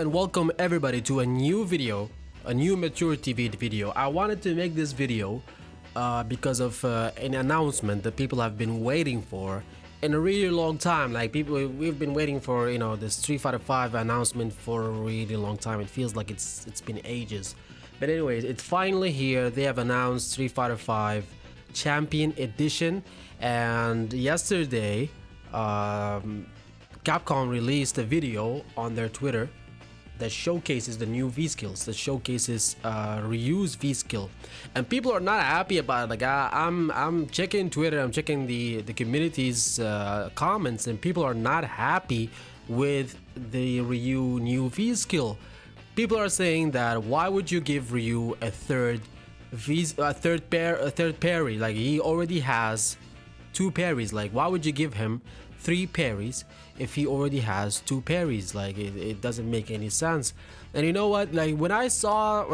and welcome everybody to a new video, a new MachoorTV video. I wanted to make this video because of an announcement that people have been waiting for in a really long time. Like we've been waiting for, you know, this Street Fighter 5 announcement for a really long time. It feels like it's been ages. But anyways, it's finally here. They have announced Street Fighter 5 Champion Edition, and yesterday Capcom released a video on their Twitter that showcases the new V skills, that showcases Ryu's V skill, and people are not happy about it. Like I'm checking Twitter, I'm checking the community's comments, and people are not happy with the Ryu new V skill. People are saying that why would you give Ryu a third parry? Like he already has 2 parries. Like why would you give him 3 parries if he already has 2 parries? Like it doesn't make any sense. And you know what, like when I saw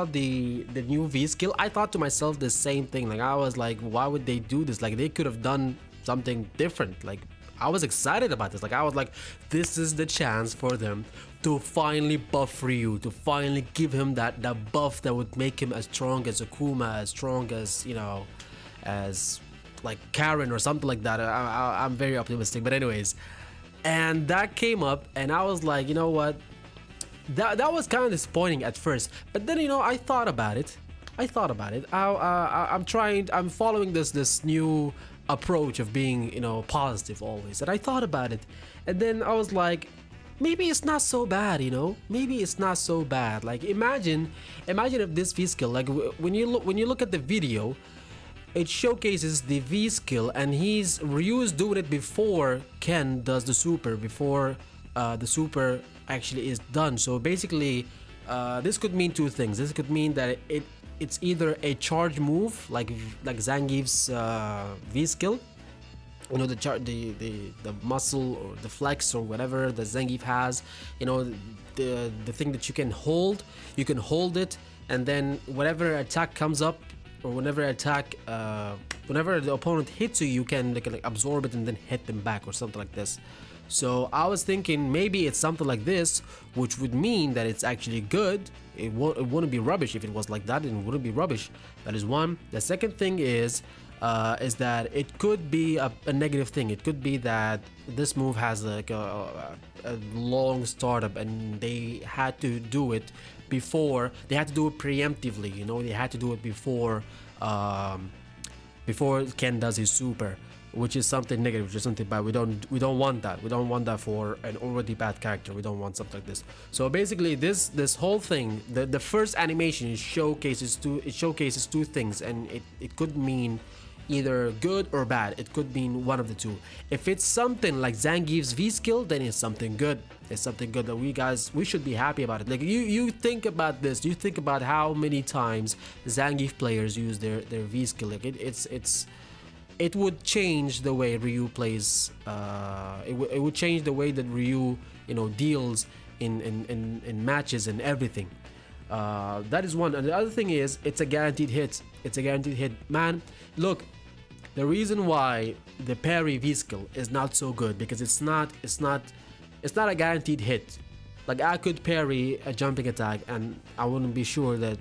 the new V skill, I thought to myself the same thing. Like I was like, why would they do this? Like they could have done something different. Like I was excited about this. Like I was like, this is the chance for them to finally buff Ryu, to finally give him that buff that would make him as strong as Akuma, as strong as, you know, as like Karen or something like that. I'm very optimistic. But anyways, and that came up, and I was like, you know what, that was kind of disappointing at first. But then, you know, I thought about it. I'm following this new approach of being, you know, positive always, and I thought about it, and then I was like, maybe it's not so bad, you know, maybe it's not so bad. Like imagine if this V skill, like when you look at the video, it showcases the V skill, and Ryu's doing it before Ken does the super, before the super actually is done. So basically, this could mean 2 things. This could mean that it's either a charge move, like Zangief's V skill, you know, the muscle or the flex or whatever that Zangief has, you know, the thing that you can hold it, and then whatever attack comes up, or whenever the opponent hits you, you can like absorb it and then hit them back or something like this. So I was thinking maybe it's something like this, which would mean that it's actually good. It wouldn't be rubbish if it was like that. It wouldn't be rubbish. That is one. The second thing is that it could be a negative thing. It could be that this move has like a long startup, and they had to do it before. They had to do it preemptively. You know, they had to do it before Ken does his super, which is something negative, which is something bad. We don't want that. We don't want that for an already bad character. We don't want something like this. So basically, this whole thing, the first animation showcases 2 things, and it could mean either good or bad. It could mean one of the 2. If it's something like Zangief's V skill, then it's something good. It's something good that we should be happy about it. Like you think about this. You think about how many times Zangief players use their V skill. Like it would change the way Ryu plays. It would change the way that Ryu, you know, deals in matches and everything. That is one. And the other thing is, it's a guaranteed hit. It's a guaranteed hit, man. Look, the reason why the parry V skill is not so good, because it's not a guaranteed hit. Like I could parry a jumping attack, and I wouldn't be sure that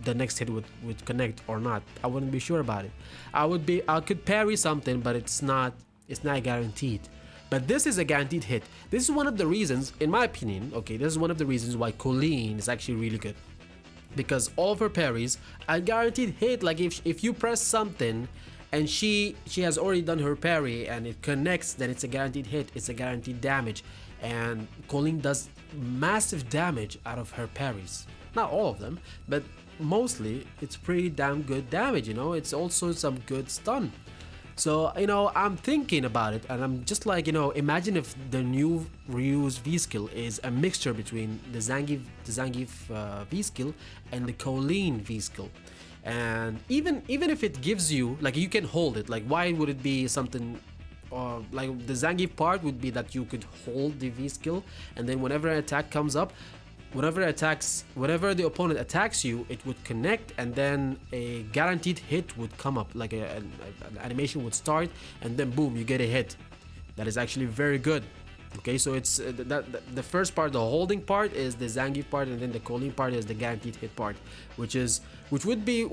the next hit would connect or not. I wouldn't be sure about it. I could parry something, but it's not guaranteed. But this is a guaranteed hit. This is one of the reasons, in my opinion, okay, this is one of the reasons why Colleen is actually really good, because all of her parries are guaranteed hit. Like if you press something and she has already done her parry and it connects, then it's a guaranteed hit. It's a guaranteed damage, and Colleen does massive damage out of her parries. Not all of them, but mostly it's pretty damn good damage, you know. It's also some good stun. So, you know, I'm thinking about it, and I'm just like, you know, imagine if the new Ryu's V skill is a mixture between the Zangief V skill and the Colleen V skill. And even if it gives you, like, you can hold it, like, why would it be something, like the Zangief part would be that you could hold the V skill, and then whenever an attack comes up, whenever the opponent attacks you, it would connect, and then a guaranteed hit would come up, like an animation would start, and then boom, you get a hit. That is actually very good. Okay, so it's the first part, the holding part, is the Zangief part, and then the Colleen part is the guaranteed hit part, which would be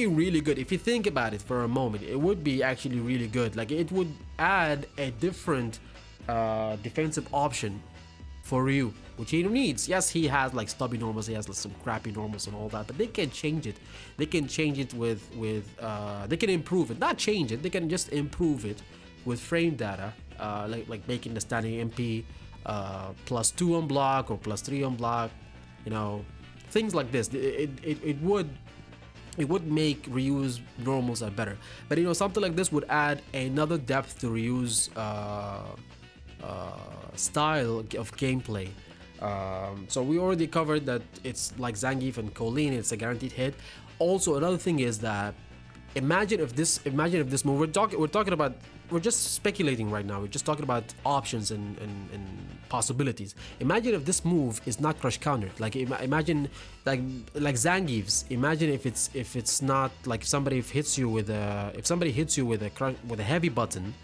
really good if you think about it for a moment. It would be actually really good. Like, it would add a different defensive option for Ryu, which he needs. Yes, he has like stubby normals, he has like some crappy normals and all that, but they can change it. They can change it with they can improve it, not change it. They can just improve it with frame data, like making the standing MP +2 on block or +3 on block, you know, things like this. It would make Ryu's normals better, but you know, something like this would add another depth to Ryu's style of gameplay. So we already covered that it's like Zangief and Colleen, it's a guaranteed hit. Also, another thing is that imagine if this move, we're just speculating right now, we're just talking about options and possibilities. Imagine if this move is not crush countered. Like, imagine like Zangief's, imagine if it's not like, if somebody hits you with a heavy button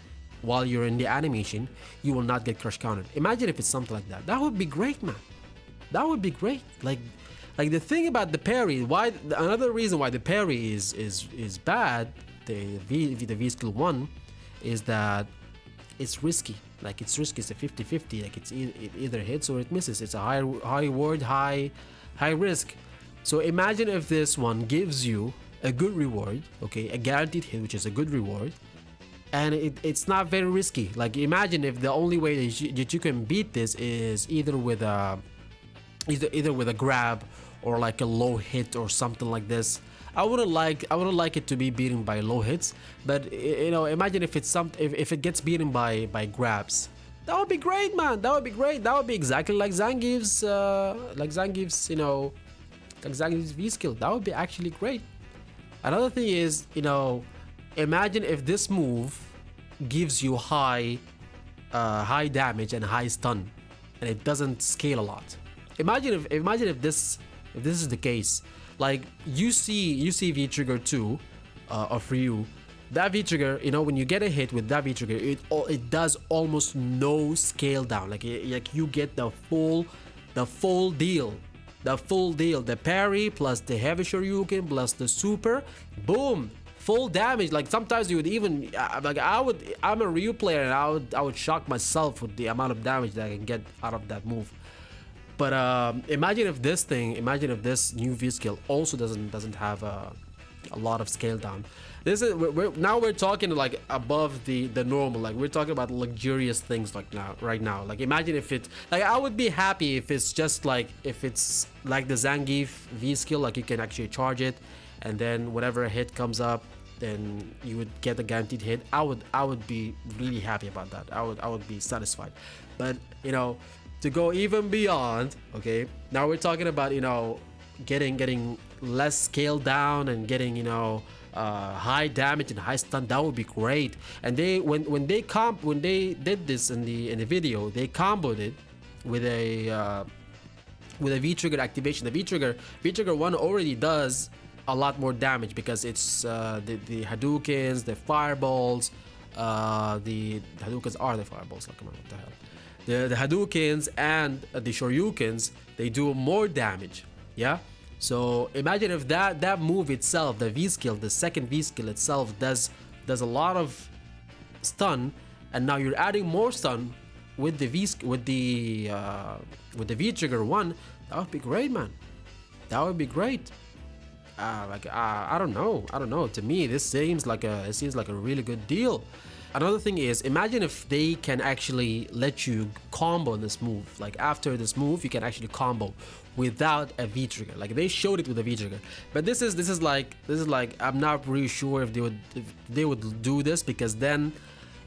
while you're in the animation, you will not get crush countered. Imagine if it's something like that. That would be great, man. That would be great. Like the thing about the parry, another reason why the parry is bad, the V skill 1, is that it's risky. Like, it's risky. It's a 50-50. Like, it either hits or it misses. It's a high reward, high risk. So imagine if this one gives you a good reward, okay, a guaranteed hit, which is a good reward, and it's not very risky. Like, imagine if the only way that you can beat this is either with a grab or like a low hit or something like this. I wouldn't like it to be beaten by low hits, but you know, imagine if if it gets beaten by grabs. That would be great, man. That would be great. That would be exactly like Zangief's you know, like Zangief's V skill. That would be actually great. Another thing is, you know, imagine if this move gives you high damage and high stun, and it doesn't scale a lot. Imagine if this is the case. Like, you see V trigger 2 of Ryu. That V trigger, you know, when you get a hit with that V trigger, it does almost no scale down. Like you get the full deal. The parry plus the heavy Shoryuken plus the super, boom, full damage. Like, sometimes you would even I'm a Ryu player, and I would shock myself with the amount of damage that I can get out of that move. But imagine if this new V skill also doesn't have a lot of scale down. Now we're talking like above the normal. Like, we're talking about luxurious things right now. Like, imagine if I would be happy if it's just like, if it's like the Zangief V skill, like you can actually charge it, and then whatever hit comes up, then you would get a guaranteed hit. I would be really happy about that. I would be satisfied. But you know, to go even beyond, okay, now we're talking about, you know, getting less scale down and getting, you know, high damage and high stun. That would be great. And when they did this in the video, they comboed it with a V trigger activation. The V trigger 1 already does a lot more damage because it's the Hadoukens, the fireballs. The Hadoukens are the fireballs. Like, come on, what the hell? The Hadoukens and the Shoryukens, they do more damage. Yeah. So imagine if that move itself, the V skill, the second V skill itself, does a lot of stun, and now you're adding more stun with the V trigger 1. That would be great, man. That would be great. I don't know. To me, this seems like a really good deal. Another thing is, imagine if they can actually let you combo this move. Like, after this move, you can actually combo without a V trigger. Like, they showed it with a V trigger, but this is like I'm not really sure if they would do this, because then,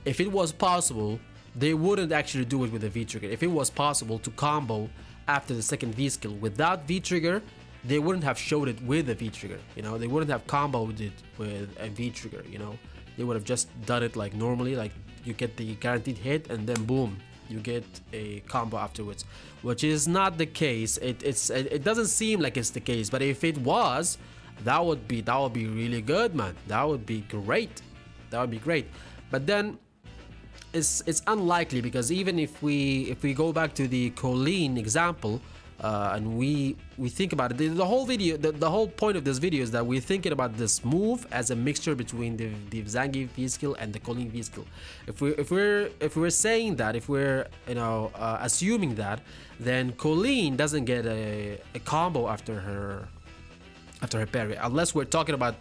if it was possible, they wouldn't actually do it with a V trigger. If it was possible to combo after the second V skill without V trigger, they wouldn't have showed it with a V trigger. You know, they wouldn't have comboed it with a V trigger. You know. They would have just done it like normally, like you get the guaranteed hit and then boom, you get a combo afterwards, which is not the case. It doesn't seem like it's the case, but if it was, that would be really good, man. That would be great. But then it's unlikely, because even if we go back to the Colleen example, and we think about it, the whole video, the whole point of this video is that we're thinking about this move as a mixture between the Zangief V skill and the Colleen V skill. If we're saying that, if we're assuming that, then Colleen doesn't get a combo after her parry, unless we're talking about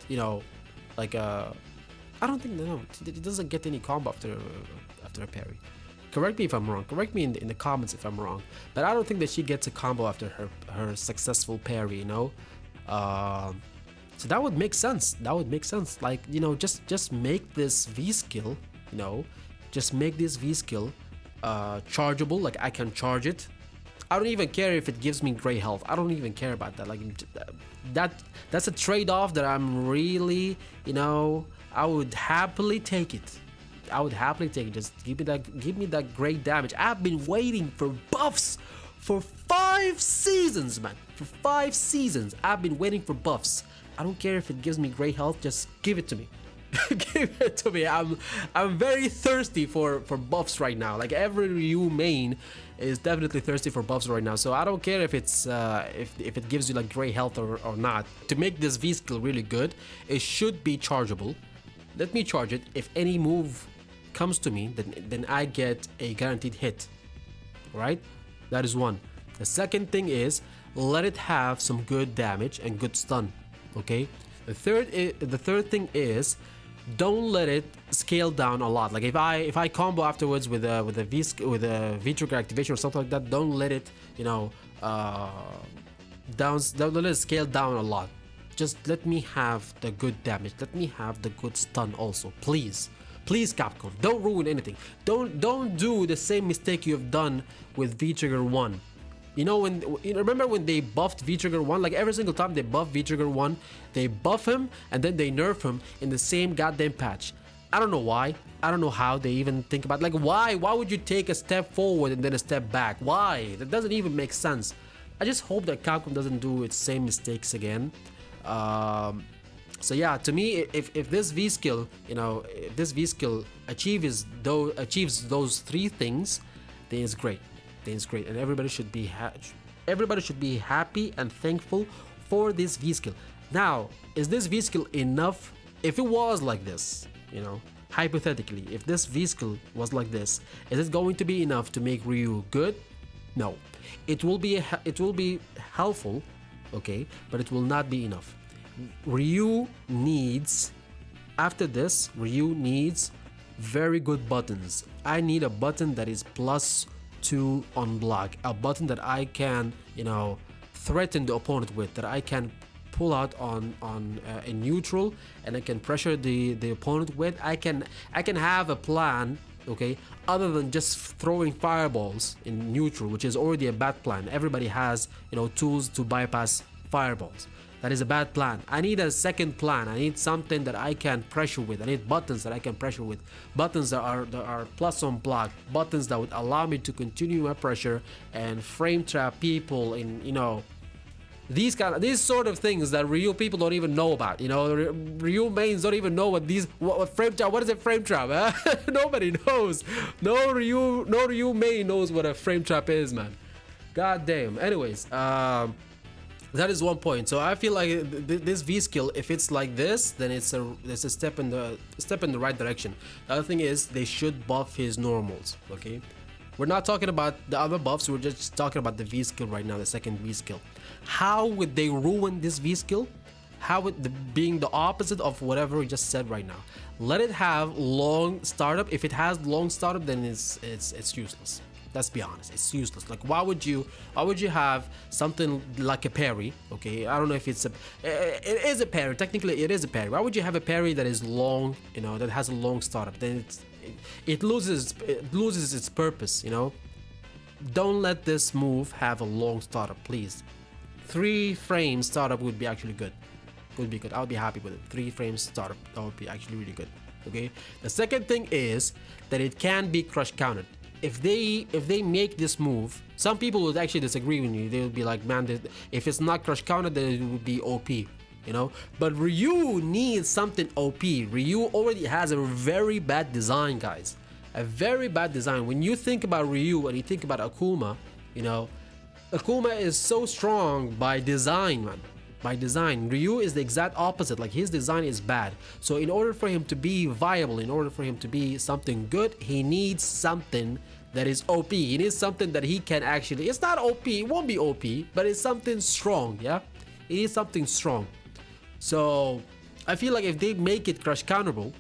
like I don't think, no, it doesn't get any combo after a parry. Correct me if I'm wrong. Correct me in the comments if I'm wrong. But I don't think that she gets a combo after her successful parry, so that would make sense. That would make sense. Like, just make this V skill, just make this V skill chargeable. Like, I can charge it. I don't even care if it gives me great health. I don't even care about that. Like, that's a trade-off that I'm really, I would happily take it. I would happily take it. Just give me that great damage. I've been waiting for buffs for 5 seasons, man. For 5 seasons, I've been waiting for buffs. I don't care if it gives me great health. Just give it to me. Give it to me. I'm very thirsty for buffs right now. Like, every Ryu main is definitely thirsty for buffs right now. So I don't care if it's if it gives you like great health or not. To make this V skill really good, it should be chargeable. Let me charge it. If any move comes to me, then I get a guaranteed hit. Right? That is one. The second thing is, let it have some good damage and good stun. Okay? The third thing is, don't let it scale down a lot. Like, if I combo afterwards with a V trigger activation or something like that, don't let it don't let it scale down a lot. Just let me have the good damage. Let me have the good stun also, please. Please, Capcom, don't ruin anything. Don't do the same mistake you have done with V Trigger 1. Remember when they buffed V Trigger 1? Like, every single time they buff V Trigger 1, they buff him and then they nerf him in the same goddamn patch. I don't know why. I don't know how they even think about it. Like, why would you take a step forward and then a step back? Why? That doesn't even make sense. I just hope that Capcom doesn't do its same mistakes again. So yeah, to me, if this V skill, if this V skill achieves those 3 things, then it's great. And everybody should be happy and thankful for this V skill. Now, is this V skill enough? If it was like this, hypothetically, if this V skill was like this, is it going to be enough to make Ryu good? No. It will be helpful, okay, but it will not be enough. Ryu needs very good buttons. I need a button that is +2 on block, a button that I can threaten the opponent with, that I can pull out on in neutral, and I can pressure the opponent with. I can have a plan, okay, other than just throwing fireballs in neutral, which is already a bad plan. Everybody has tools to bypass fireballs. That is a bad plan. I need a second plan. I need something that I can pressure with. I need buttons that I can pressure with. Buttons that are plus on block. Buttons that would allow me to continue my pressure and frame trap people in, these sort of things that Ryu people don't even know about. Ryu mains don't even know what frame trap. What is a frame trap? Huh? Nobody knows. No Ryu main knows what a frame trap is, man. God damn. Anyways, that is one point. So I feel like this V skill, if it's like this, then it's a step in the right direction. The other thing is, they should buff his normals. Okay, we're not talking about the other buffs. We're just talking about the V skill right now, the second V skill. How would they ruin this V skill? How would being the opposite of whatever we just said right now? Let it have long startup. If it has long startup, then it's useless. Let's be honest, it's useless. Like, why would you have something like a parry? Okay, I don't know if it is a parry. Technically, it is a parry. Why would you have a parry that is long? That has a long startup. Then it loses its purpose. Don't let this move have a long startup, please. 3 frames startup would be actually good. Would be good. I would be happy with it. 3 frames startup. That would be actually really good. Okay. The second thing is that it can be crush countered. If they make this move, some people would actually disagree with me. They would be like, man, if it's not crush countered, then it would be OP, But Ryu needs something OP. Ryu already has a very bad design, guys. a very bad design. When you think about Ryu and you think about Akuma, you know, Akuma is so strong by design, man. By design. Ryu is the exact opposite. Like, his design is bad. So in order for him to be viable, in order for him to be something good, he needs something that is OP. He needs something that he can actually, it's not OP, it won't be OP, but it's something strong, yeah? It is something strong. So I feel like if they make it crush counterable,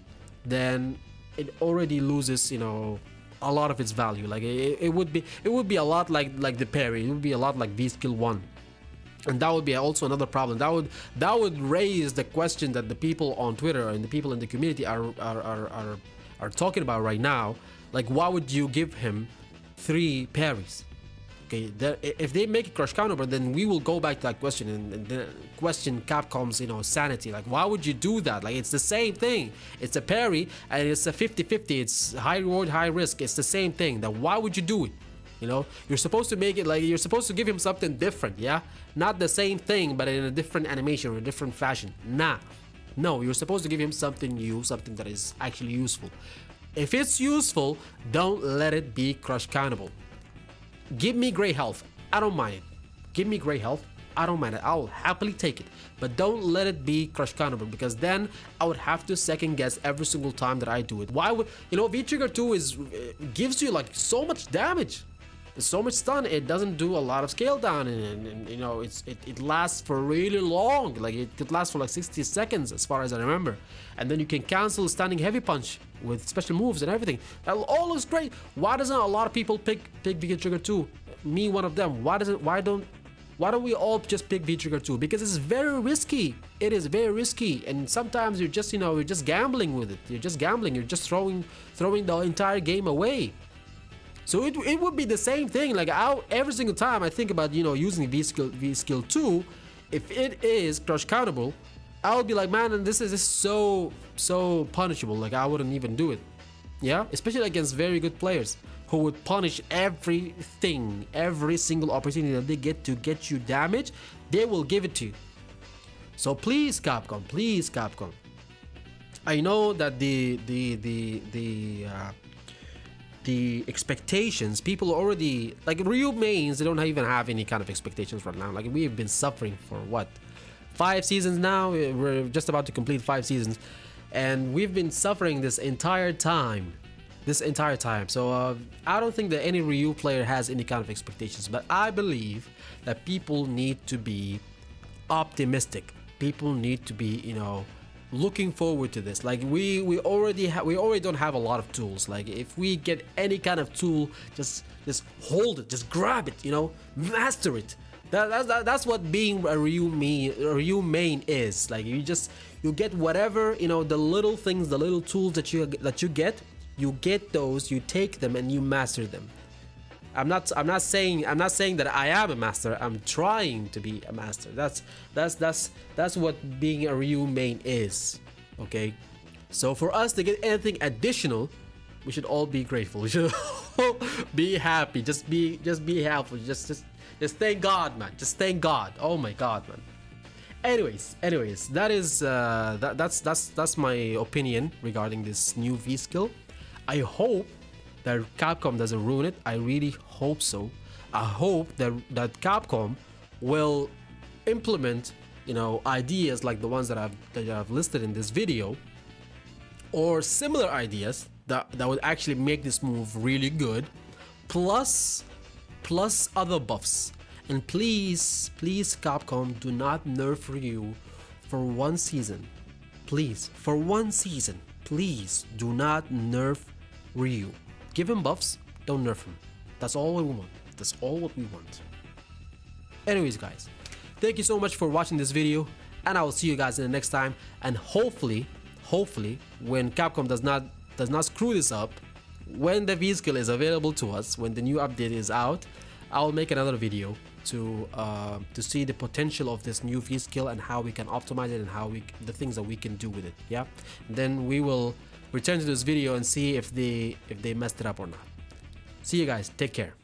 then it already loses, you know, a lot of its value. Like, it would be a lot like the parry. It would be a lot like V skill 1. And that would be also another problem. That would raise the question that the people on Twitter and the people in the community are talking about right now. Like, why would you give him 3 parries? Okay, if they make it crush counterable, then we will go back to that question and then question Capcom's, you know, sanity. Like, why would you do that? Like, it's the same thing. It's a parry and it's a 50-50. It's high reward, high risk. It's the same thing. Then why would you do it? You know, you're supposed to make it like, you're supposed to give him something different, yeah? Not the same thing, but in a different animation or a different fashion. Nah. No, you're supposed to give him something new, something that is actually useful. If it's useful, don't let it be crush countable. Give me great health. I don't mind it. Give me great health. I don't mind it. I'll happily take it. But don't let it be crush countable, because then I would have to second guess every single time that I do it. Why would, you know, V-Trigger 2 gives you like so much damage. There's so much stun. It doesn't do a lot of scale down, and you know, it lasts for really long. Like, it could last for like 60 seconds as far as I remember. And then you can cancel standing heavy punch with special moves and everything. That all looks great. Why doesn't a lot of people pick V-Trigger 2? Me, one of them. Why don't we all just pick V-Trigger 2? Because it's very risky. It is very risky, and sometimes you're just, you know, you're just gambling with it. You're just gambling. You're just throwing the entire game away. So it would be the same thing. Like, every single time I think about, you know, using V skill 2, if it is crush countable, I would be like, man, and this is so punishable. Like, I wouldn't even do it. Yeah, especially against very good players who would punish everything, every single opportunity that they get to get you damage, they will give it to you. So please, Capcom, please, Capcom. I know that the expectations, people already, like, Ryu mains, they don't even have any kind of expectations right now. Like, we've been suffering for what, 5 seasons now? We're just about to complete 5 seasons, and we've been suffering this entire time. So I don't think that any Ryu player has any kind of expectations, but I believe that people need to be optimistic. People need to be, you know, looking forward to this. Like, we already don't have a lot of tools. Like, if we get any kind of tool, just hold it, just grab it, you know, master it. That's what being a Ryu main is. Like, you get whatever, you know, the little things, the little tools that you get those, you take them and you master them. I'm not saying that I am a master. I'm trying to be a master. That's what being a Ryu main is. Okay, so for us to get anything additional, we should all be grateful. We should all be happy. Just be helpful. Just thank God, man. Just thank God. Oh my God, man. Anyways, that is that's my opinion regarding this new V skill. I hope that Capcom doesn't ruin it. I really hope so. I hope that Capcom will implement, you know, ideas like the ones that I've listed in this video, or similar ideas that would actually make this move really good, plus other buffs. And please, Capcom, do not nerf Ryu for 1 season. Please, for 1 season, please do not nerf Ryu. Give him buffs, don't nerf him. That's all we want. That's all what we want. Anyways, guys, thank you so much for watching this video, and I will see you guys in the next time. And hopefully, when Capcom does not screw this up, when the V skill is available to us, when the new update is out, I will make another video to see the potential of this new V skill and how we can optimize it and the things that we can do with it. Yeah, and then we will return to this video and see if they messed it up or not. See you guys. Take care.